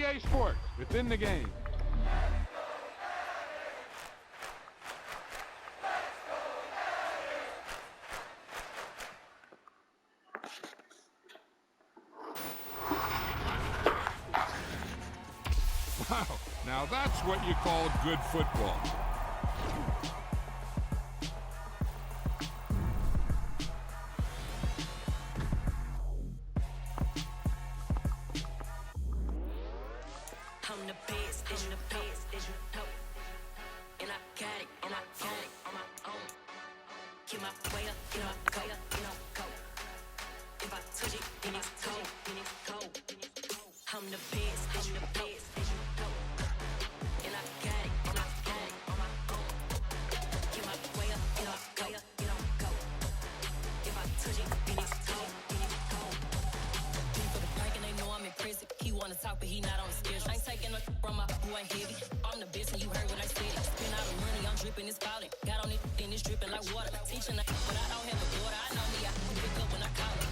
EA Sports. It's in the game. Wow, now that's what you call good football. I'm the best, and the best, and you know. And I got it, and I got it on my own. Get my way up, get my go, go. If I touch it, then it's cold, then it's cold. I'm the best, and the best, and you know. And I got it, and I got it on my own. Get my way up, get my go. If I touch it, then it's cold, then it's cold. People the break and they know I'm impressive. He wanna talk, but he not on the schedule. I ain't taking no from my boy heavy. I'm the best, and you heard what I said. Spend all the money, I'm dripping, it's falling. Got on it, then it's dripping like water. Teaching, but I don't have a daughter. I know me, I can pick up when I call it.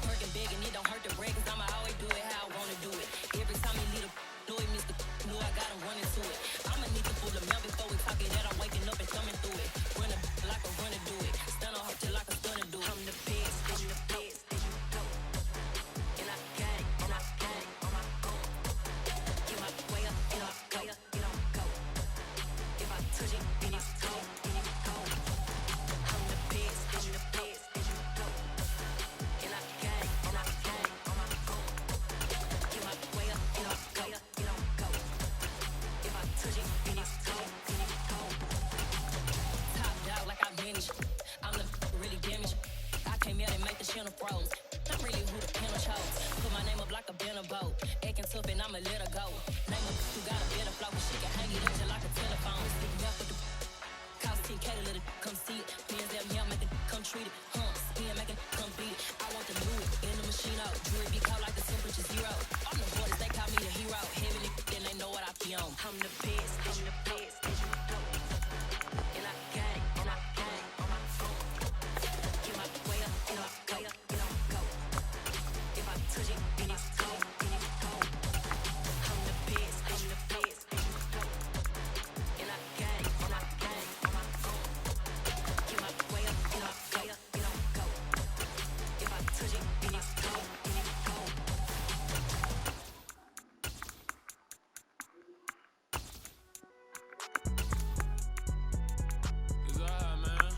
Working big, and it don't hurt the break, cause I'ma always do it how I wanna do it. Every time he lead a know he missed the know I got him running to it. I'ma need to pull the milk before we talk it that I'm waking up and thumbing through it. Running like a runner do it. Stun on her till like a stunner do it. I'm the best, and the best, and you know. And I got it, and I got it on my own. Get my way up, get my go, go. If I touch it, then it's cold, then it's cold. I'm the best, and the best, and you know. And I got it, and I got it on my own. Get my way up, get my go. If I touch it, then it's cold, then it's cold. Top dog like I manage. I'm the really damaged. I came out and make the channel froze. I'm really who the panel chose. Put my name up like a banner boat. Acting tough and I'ma let her go. Name up who got a better flow, but she can hang it up just like a telephone. Stick me up with the cost 10K to let it come see it. Bands that me, I make it come treat it. Spin, make it come beat it. I want to do it in the machine out. Jewelry be cold like the temperature zero. I'm the borders, they call me the hero. Heavenly, then they know what I be on. I'm the best, and the best, and you know. And I got it, and I got it on my phone. Get my way up, get my go. If I touch it, then it's cold, then it's cold. I'm the best, and the best, and you know. And I got it, and I got it on my phone. Get my way up, get my go. If I touch it, then it's cold, then it's cold. It's alright, man.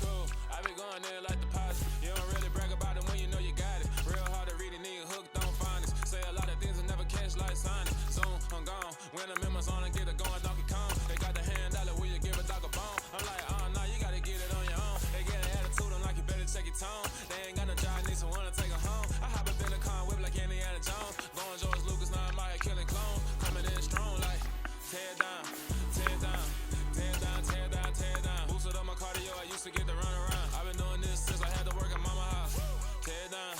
Cool. I be going there like deposit. You don't really brag about it when you know you got it. Real hard to read a nigga hooked on finance. Say a lot of things and never catch like signing. Soon I'm gone. When the members on and get it going, Donkey Kong. They got the hand dollar, will you give a dog a bone? I'm like, oh no, you gotta get it on your own. They get an attitude, I'm like, you better check your tone. They ain't got no job, need someone to take her home. I hop up in the car, whip like Indiana Jones. Going George Lucas, now I'm out here killing clones. Coming in strong like, tear down, tear down, tear down, tear down, tear down. Boosted up my cardio, I used to get to run around. I've been doing this since I had to work at mama house. Tear down,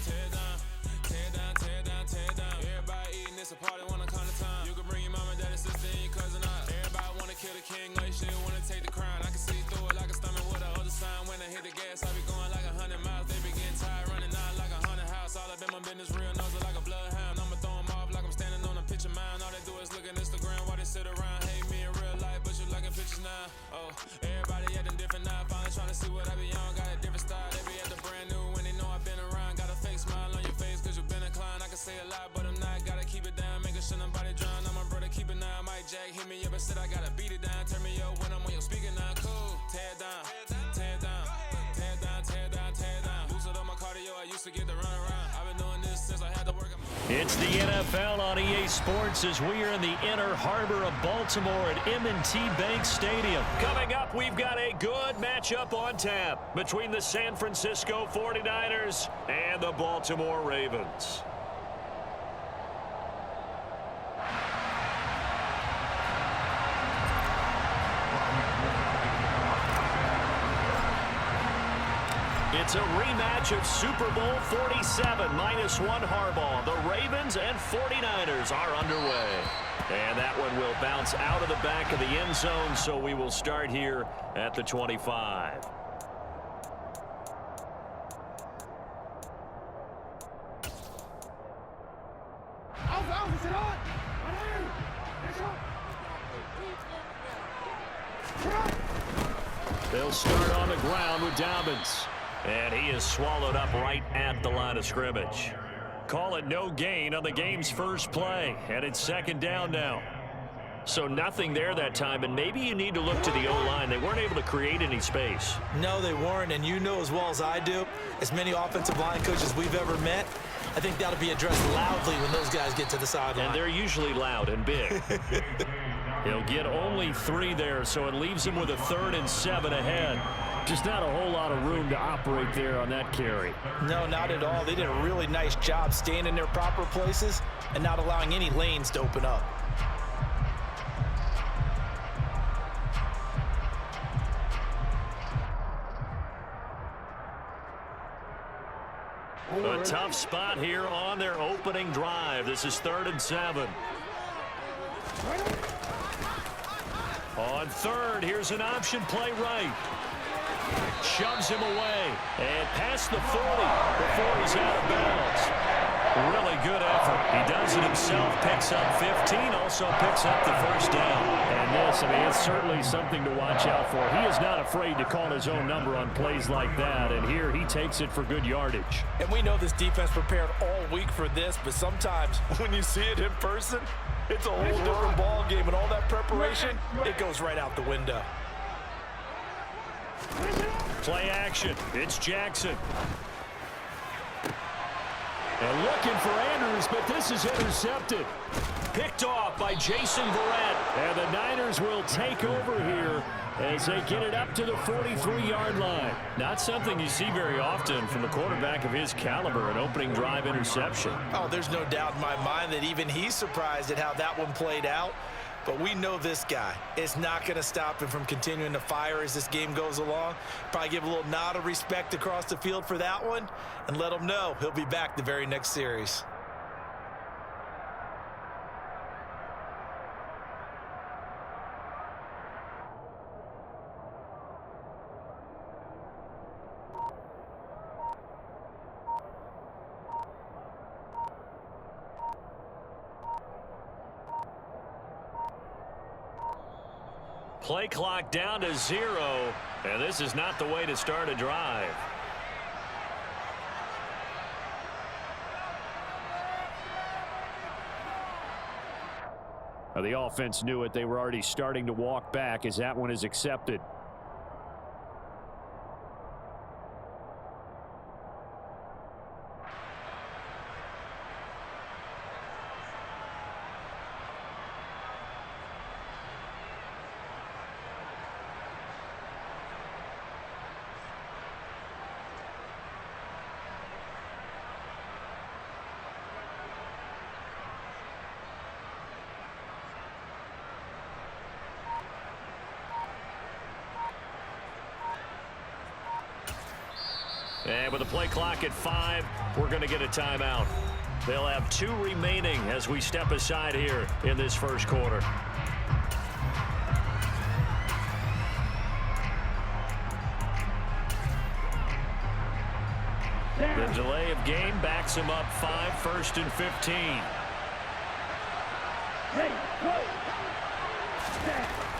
tear down, tear down, tear down, tear down. Everybody eating this a party, wanna come to time. You can bring your mama, daddy, sister, and your cousin out. Everybody wanna kill the king, like shit, wanna take the crown. I can see through it like a stomach with a other sign. When I hit the gas, I be going like 100 miles. They be getting tired, running out like 100 house. All up in my business, real nose like a bloodhound. I'ma throw 'em off like I'm standing on a picture mound. All they do is look at Instagram while they sit around. Hate me in real life, but you liking pictures now. Oh, everybody acting different now. Finally trying to see what I be on. Got a different style, they be acting brand new when they know I've been around. Got a fake smile on your face cause you been inclined. I can say a lot, but I'm not. Gotta keep it down, making sure nobody drown. I'm my brother, keep it now. Mike Jack hit me up and said I gotta beat it down. Turn me up when I'm on your speaker now. Cool, tear down, tear down, tear down, tear down, tear down. Boosted up my cardio, I used to get to run around. I've been doing this since I had to work. It's the NFL on EA Sports as we are in the inner harbor of Baltimore at M&T Bank Stadium. Coming up, we've got a good matchup on tap between the San Francisco 49ers and the Baltimore Ravens. It's a rematch of Super Bowl 47, -1 Harbaugh. The Ravens and 49ers are underway. And that one will bounce out of the back of the end zone, so we will start here at the 25. They'll start on the ground with Dobbins. And he is swallowed up right at the line of scrimmage. Call it no gain on the game's first play. And it's second down now. So nothing there that time, and maybe you need to look to the O-line. They weren't able to create any space. No, they weren't, and you know as well as I do, as many offensive line coaches we've ever met, I think that'll be addressed loudly when those guys get to the sideline. And they're usually loud and big. He'll get only 3 there, so it leaves him with a 3rd and 7 ahead. Just not a whole lot of room to operate there on that carry. No, not at all. They did a really nice job staying in their proper places and not allowing any lanes to open up. A tough spot here on their opening drive. This is 3rd and 7. On 3rd, here's an option play right. Shoves him away and past the 40 before he's out of bounds. Really good effort. He does it himself, picks up 15, also picks up the first down. And this, I mean, it's certainly something to watch out for. He is not afraid to call his own number on plays like that, and here he takes it for good yardage. And we know this defense prepared all week for this, but sometimes when you see it in person, it's a whole different ball game, and all that preparation, it goes right out the window. Play action. It's Jackson. And looking for Andrews, but this is intercepted. Picked off by Jason Verrett. And the Niners will take over here as they get it up to the 43-yard line. Not something you see very often from a quarterback of his caliber, an opening drive interception. Oh, there's no doubt in my mind that even he's surprised at how that one played out. But we know this guy is not going to stop him from continuing to fire as this game goes along. Probably give a little nod of respect across the field for that one and let him know he'll be back the very next series. Play clock down to 0, and this is not the way to start a drive. Now, the offense knew it. They were already starting to walk back as that one is accepted. And with the play clock at 5, we're going to get a timeout. They'll have 2 remaining as we step aside here in this first quarter. The delay of game backs him up 5, 1st and 15.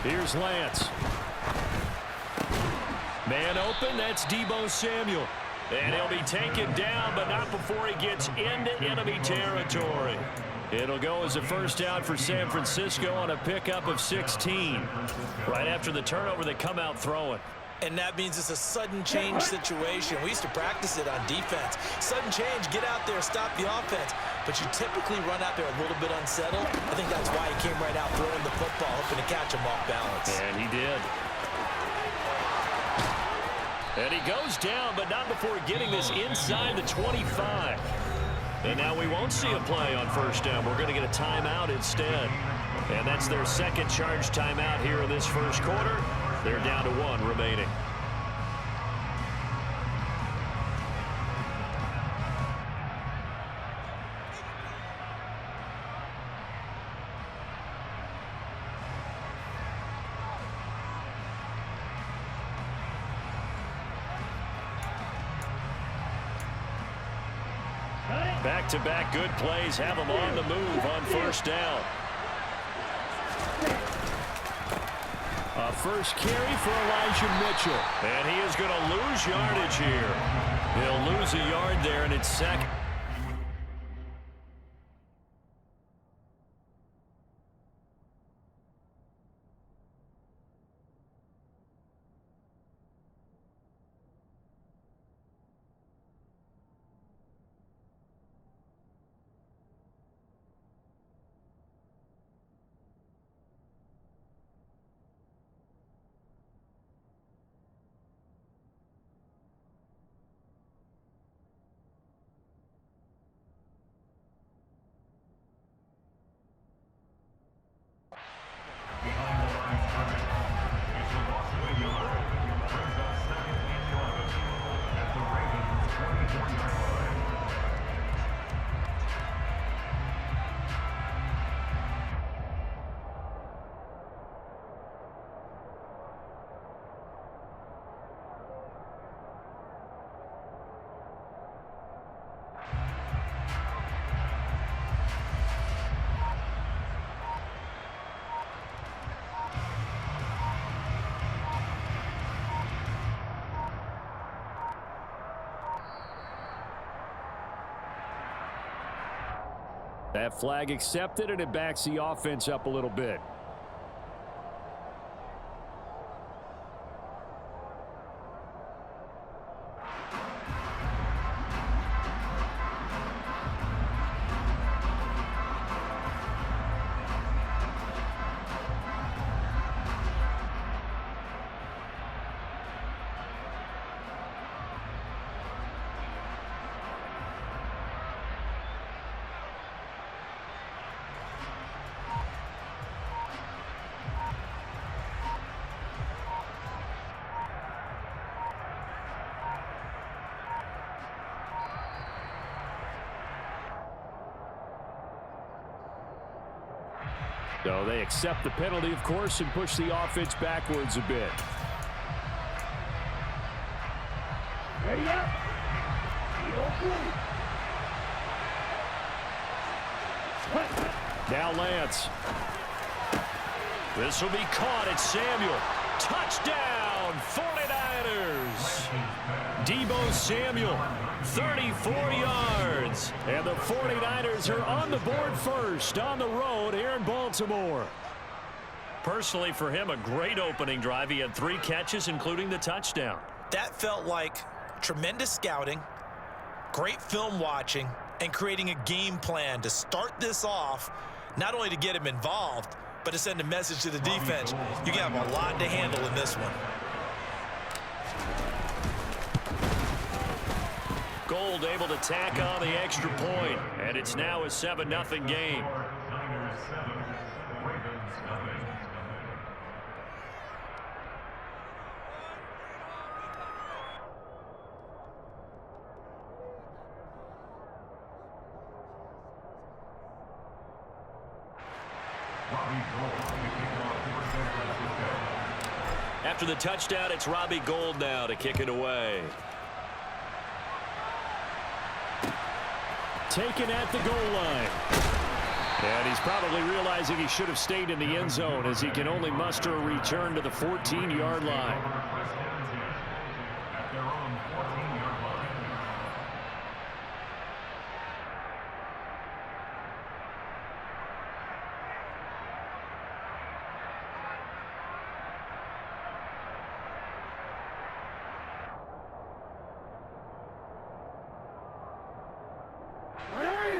Here's Lance. Man open, that's Deebo Samuel. And he'll be taken down, but not before he gets into enemy territory. It'll go as a first down for San Francisco on a pickup of 16. Right after the turnover, they come out throwing. And that means it's a sudden change situation. We used to practice it on defense. Sudden change, get out there, stop the offense. But you typically run out there a little bit unsettled. I think that's why he came right out throwing the football, hoping to catch him off balance. And he did. And he goes down, but not before getting this inside the 25. And now we won't see a play on first down. We're going to get a timeout instead. And that's their second charge timeout here in this first quarter. They're down to 1 remaining. Back-to-back good plays have them on the move on first down. A first carry for Elijah Mitchell. And he is going to lose yardage here. He'll lose a yard there, and it's second. That flag accepted, and it backs the offense up a little bit. So they accept the penalty, of course, and push the offense backwards a bit. Now Lance. This will be caught. It's Samuel. Touchdown, 49ers. Deebo Samuel, 34 yards. And the 49ers are on the board first on the road here in Baltimore. Personally, for him, a great opening drive. He had 3 catches, including the touchdown. That felt like tremendous scouting, great film watching, and creating a game plan to start this off, not only to get him involved, but to send a message to the defense. You have a lot to handle in this one. Gold able to tack on the extra point, and it's now a 7-0 game. After the touchdown, it's Robbie Gould now to kick it away. Taken at the goal line. And he's probably realizing he should have stayed in the end zone as he can only muster a return to the 14-yard line.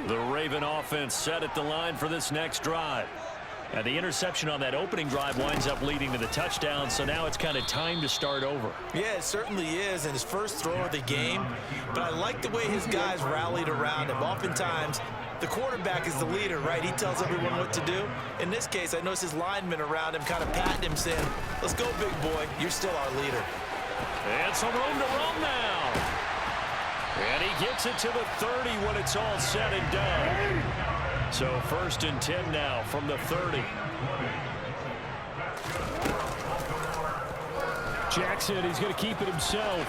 The Raven offense set at the line for this next drive. And the interception on that opening drive winds up leading to the touchdown, so now it's kind of time to start over. Yeah, it certainly is, and his first throw of the game. But I like the way his guys rallied around him. Oftentimes, the quarterback is the leader, right? He tells everyone what to do. In this case, I noticed his linemen around him kind of patting him, saying, let's go, big boy. You're still our leader. And some room to run now. And he gets it to the 30 when it's all said and done. So 1st and 10 now from the 30. Jackson, he's going to keep it himself.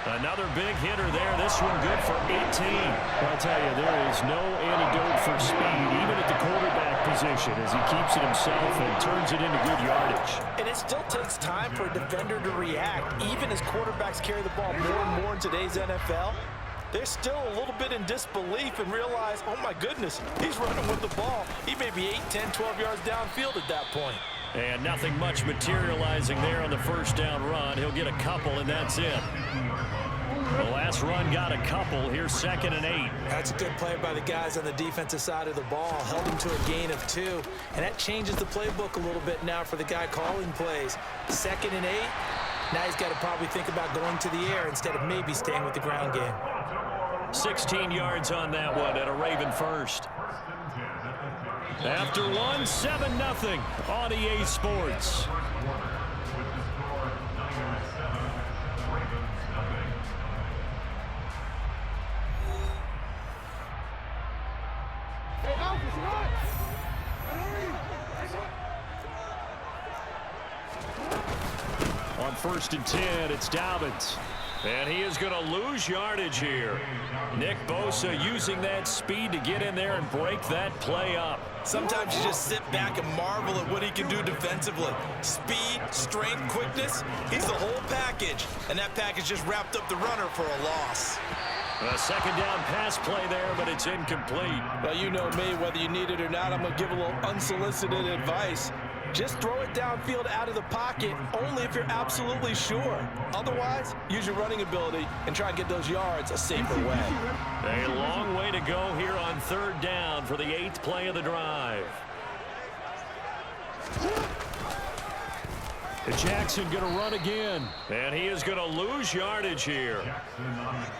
Another big hitter there. This one good for 18. I'll tell you, there is no antidote for speed, even at the quarterback position as he keeps it himself and turns it into good yardage. And it still takes time for a defender to react. Even as quarterbacks carry the ball more and more in today's NFL, they're still a little bit in disbelief and realize, oh my goodness, he's running with the ball. He may be 8, 10, 12 yards downfield at that point. And nothing much materializing there on the first down run. He'll get a couple, and that's it. The last run got a couple. Here's 2nd and 8. That's a good play by the guys on the defensive side of the ball. Held him to a gain of 2. And that changes the playbook a little bit now for the guy calling plays. 2nd and 8. Now he's got to probably think about going to the air instead of maybe staying with the ground game. 16 yards on that one at a Raven first. After one, 7-0 on EA Sports. On 1st and 10, it's Dobbins. And he is going to lose yardage here. Nick Bosa using that speed to get in there and break that play up. Sometimes you just sit back and marvel at what he can do defensively. Speed, strength, quickness, he's the whole package. And that package just wrapped up the runner for a loss. A 2nd down pass play there, but it's incomplete. Well, you know me, whether you need it or not, I'm going to give a little unsolicited advice. Just throw it downfield out of the pocket only if you're absolutely sure. Otherwise, use your running ability and try and get those yards a safer way. A long way to go here on 3rd down for the 8th play of the drive. Jackson going to run again, and he is going to lose yardage here.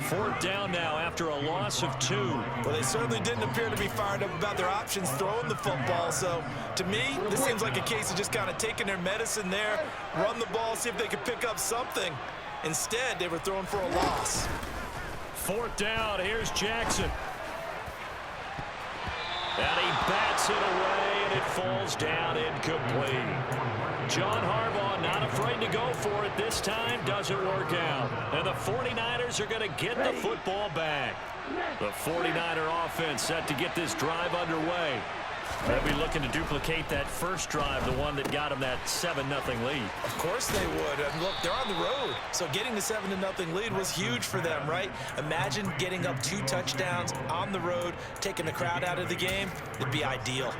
4th down now after a loss of 2. Well, they certainly didn't appear to be fired up about their options throwing the football. So, to me, this seems like a case of just kind of taking their medicine there, run the ball, see if they could pick up something. Instead, they were throwing for a loss. 4th down, here's Jackson. And he bats it away, and it falls down incomplete. John Harbaugh not afraid to go for it this time. Doesn't work out. And the 49ers are going to get the football back. The 49er offense set to get this drive underway. They'll be looking to duplicate that first drive, the one that got them that 7-0 lead. Of course they would. And look, they're on the road. So getting the 7-0 lead was huge for them, right? Imagine getting up 2 touchdowns on the road, taking the crowd out of the game. It'd be ideal.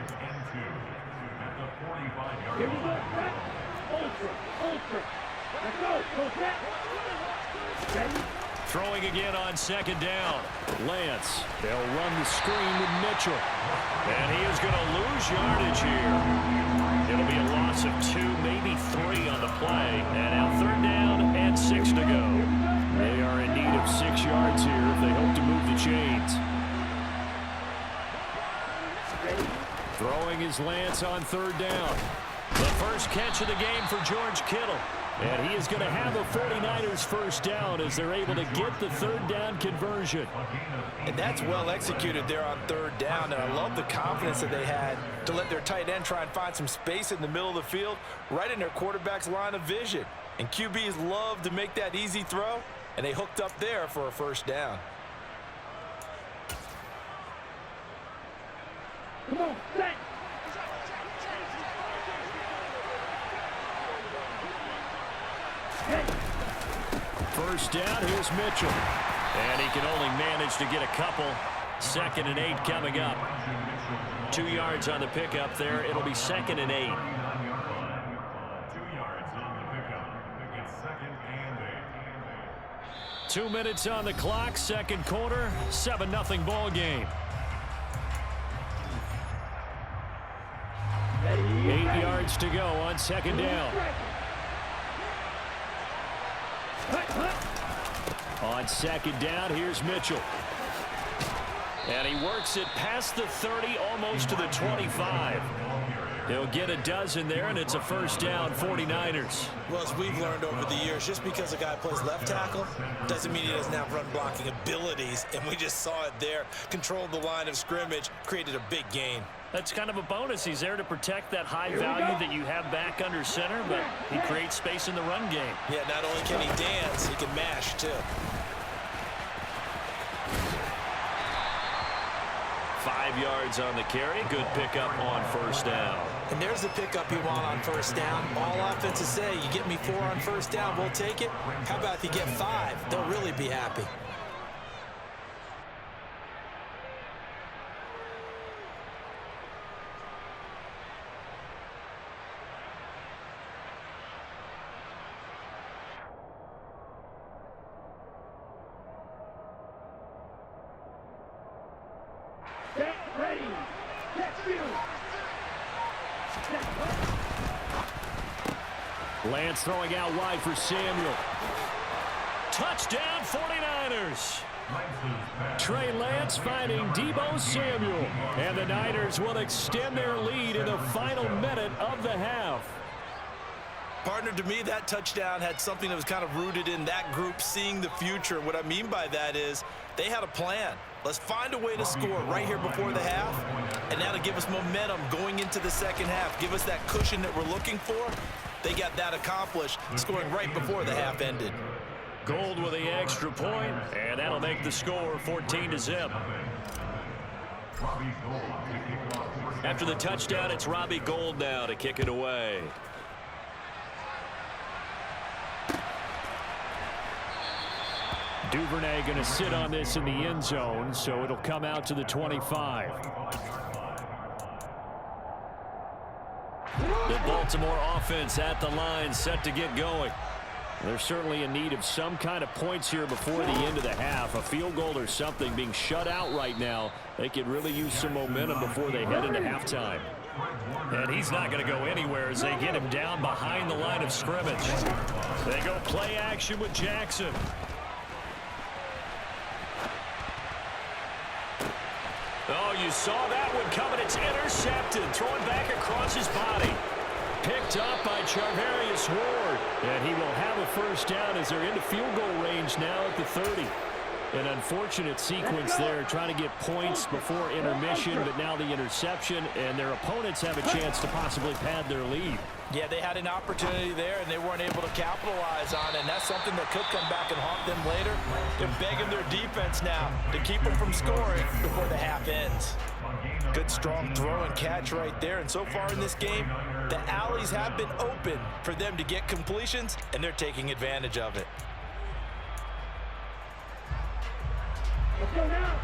Throwing again on 2nd down. Lance. They'll run the screen with Mitchell. And he is going to lose yardage here. It'll be a loss of 2, maybe 3 on the play. And now 3rd down and 6 to go. They are in need of 6 yards here if they hope to move the chains. Throwing is Lance on 3rd down. The first catch of the game for George Kittle. And he is going to have the 49ers first down as they're able to get the 3rd down conversion. And that's well executed there on 3rd down. And I love the confidence that they had to let their tight end try and find some space in the middle of the field, right in their quarterback's line of vision. And QBs love to make that easy throw, and they hooked up there for a first down. Come on, set. First down, here's Mitchell. And he can only manage to get a couple. 2nd and 8 coming up. 2 yards on the pickup there. It'll be 2nd and 8. 2 yards on the pickup. It's 2nd and 8. 2 minutes on the clock, 2nd quarter, 7-0 ball game. 8 yards to go on 2nd down. On 2nd down, here's Mitchell. And he works it past the 30, almost to the 25. He'll get a dozen there, and it's a first down, 49ers. Well, as we've learned over the years, just because a guy plays left tackle doesn't mean he doesn't have run blocking abilities. And we just saw it there. Controlled the line of scrimmage, created a big gain. That's kind of a bonus. He's there to protect that high value that you have back under center, but he creates space in the run game. Yeah, not only can he dance, he can mash, too. 5 5 yards on the carry. Good pickup on first down. And there's the pickup you want on first down. All offenses say, you get me 4 on first down, we'll take it. How about if you get 5? They'll really be happy. Lance throwing out wide for Samuel. Touchdown 49ers. Trey Lance finding Deebo Samuel. And the Niners will extend their lead in the final minute of the half. Partner, to me, that touchdown had something that was kind of rooted in that group seeing the future. What I mean by that is they had a plan. Let's find a way to score right here before the half, and that'll give us momentum going into the second half. Give us that cushion that we're looking for. They got that accomplished, scoring right before the half ended. Gold with the extra point, and that'll make the score 14-0. After the touchdown, it's Robbie Gould now to kick it away. Duvernay going to sit on this in the end zone, so it'll come out to the 25. The Baltimore offense at the line, set to get going. They're certainly in need of some kind of points here before the end of the half. A field goal or something. Being shut out right now, they could really use some momentum before they head into halftime. And he's not going to go anywhere as they get him down behind the line of scrimmage. They go play action with Jackson. Oh, you saw that one coming. It's intercepted. Throwing back across his body. Picked up by Charvarius Ward. And he will have a first down as they're into field goal range now at the 30. An unfortunate sequence there, trying to get points before intermission, but now the interception, and their opponents have a chance to possibly pad their lead. Yeah, they had an opportunity there, and they weren't able to capitalize on it, and that's something that could come back and haunt them later. They're begging their defense now to keep them from scoring before the half ends. Good, strong throw and catch right there, and so far in this game, the alleys have been open for them to get completions, and they're taking advantage of it.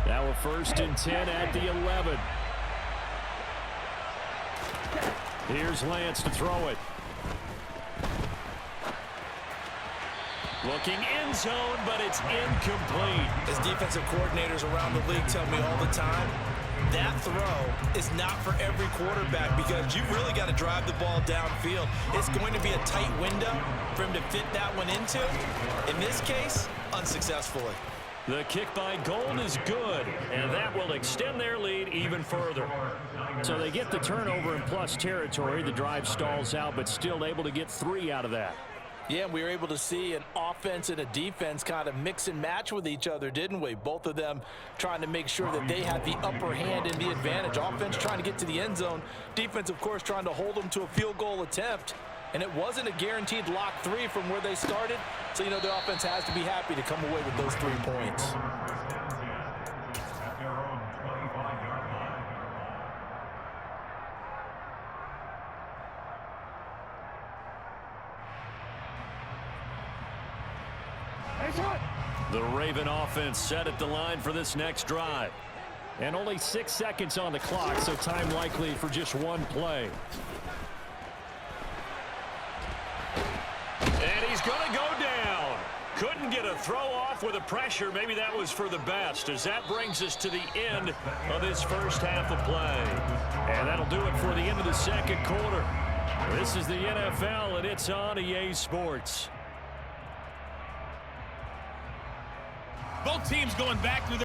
Now a 1st and 10 at the 11. Here's Lance to throw it. Looking end zone, but it's incomplete. As defensive coordinators around the league tell me all the time, that throw is not for every quarterback because you've really got to drive the ball downfield. It's going to be a tight window for him to fit that one into. In this case, unsuccessfully. The kick by Gould is good, and that will extend their lead even further. So they get the turnover in plus territory. The drive stalls out, but still able to get 3 out of that. Yeah, we were able to see an offense and a defense kind of mix and match with each other, didn't we? Both of them trying to make sure that they had the upper hand and the advantage. Offense trying to get to the end zone. Defense, of course, trying to hold them to a field goal attempt. And it wasn't a guaranteed lock 3 from where they started. So, you know, the offense has to be happy to come away with those 3 points. The Raven offense set at the line for this next drive. And only 6 seconds on the clock, so time likely for just 1 play. And he's going to go down. Couldn't get a throw off with the pressure. Maybe that was for the best, as that brings us to the end of this first half of play. And that'll do it for the end of the second quarter. This is the NFL, and it's on EA Sports. Both teams going back through their